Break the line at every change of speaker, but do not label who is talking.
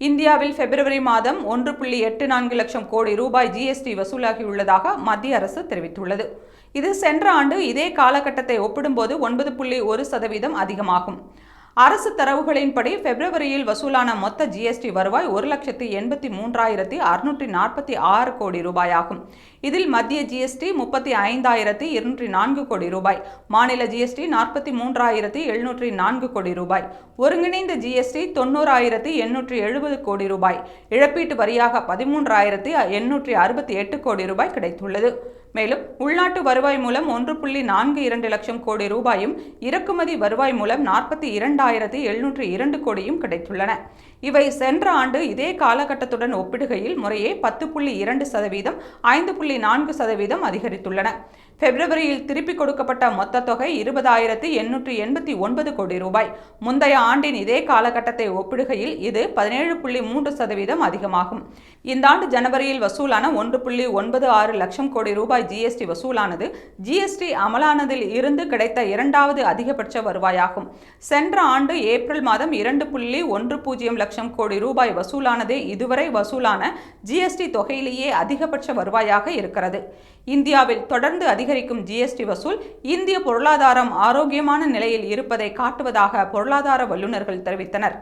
இந்தியாவில் பிப்ரவரி மாதம் 1.84 லட்சம் கோடி ரூபாய் ஜிஎஸ்டி வசூலாகியுள்ளதாக மத்திய அரசு தெரிவித்துள்ளது. இது சென்ற ஆண்டு இதே காலகட்டத்தை ஒப்பிடும்போது 9.1% அதிகமாகும். அரசு தரவுகளின்படி பிப்ரவரியில் வசூலான மொத்த ஜிஎஸ்டி வருவாய் 1,83,646 கோடி ரூபாயாகும். இதில் மத்திய ஜிஎஸ்டி 35,204 கோடி ரூபாய், மாநில ஜிஎஸ்டி 43,704 கோடி ரூபாய், ஒருங்கிணைந்த ஜிஎஸ்டி 90,870 கோடி ரூபாய், இழப்பீட்டு வரியாக 13,868 கோடி ரூபாய் கிடைத்துள்ளது. மேலும் உள்நாட்டு வருவாய் மூலம் 1.42 லட்சம் கோடி ரூபாயும், இறக்குமதி வருவாய் மூலம் 42,702 கோடியும் கிடைத்துள்ளன. இவை சென்ற ஆண்டு இதே காலகட்டத்துடன் ஒப்பிடுகையில் முறையே 10.2%, 5.4% அதிகரித்துள்ளன. பிப்ரவரியில் திருப்பிக் கொடுக்கப்பட்ட மொத்த தொகை 20,889 கோடி ரூபாய். முந்தைய ஆண்டின் இதே காலகட்டத்தை ஒப்பிடுகையில் இது 17.3% அதிகமாகும். இந்த ஆண்டு ஜனவரியில் வசூலான 1.96 லட்சம் கோடி ரூபாய் ஜிஎஸ்டி வசூலானது ஜிஎஸ்டி அமலானதில் இருந்து கிடைத்த இரண்டாவது அதிகபட்ச வருவாயாகும். சென்ற ஆண்டு ஏப்ரல் மாதம் 2.10 லட்சம் கோடி ரூபாய் வசூலானதே இதுவரை வசூலான ஜிஎஸ்டி தொகையிலேயே அதிகபட்ச வருவாயாக இருக்கிறது. இந்தியாவில் தொடர்ந்து அதிகரிக்கும் ஜிஎஸ்டி வசூல் இந்திய பொருளாதாரம் ஆரோக்கியமான நிலையில் இருப்பதை காட்டுவதாக பொருளாதார வல்லுநர்கள் தெரிவித்தனர்.